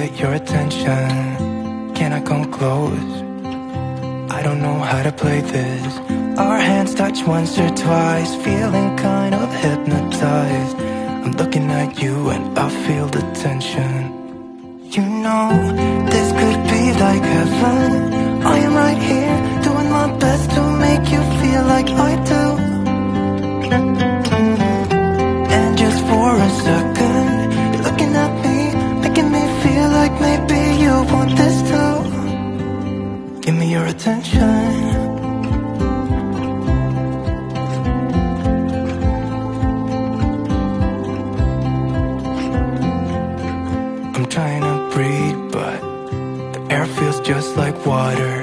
get your attention. Can I come close? I don't know how to play this. Our hands touch once or twice, feeling kind of hypnotized. I'm looking at you and I feel the tension. You know, this could be like heaven. I am right here, doing my best to make you feel like I do. And just for a second, you're looking at me, making me feel like maybe you want this too. Give me your attention. I'm trying to breathe, but the air feels just like water.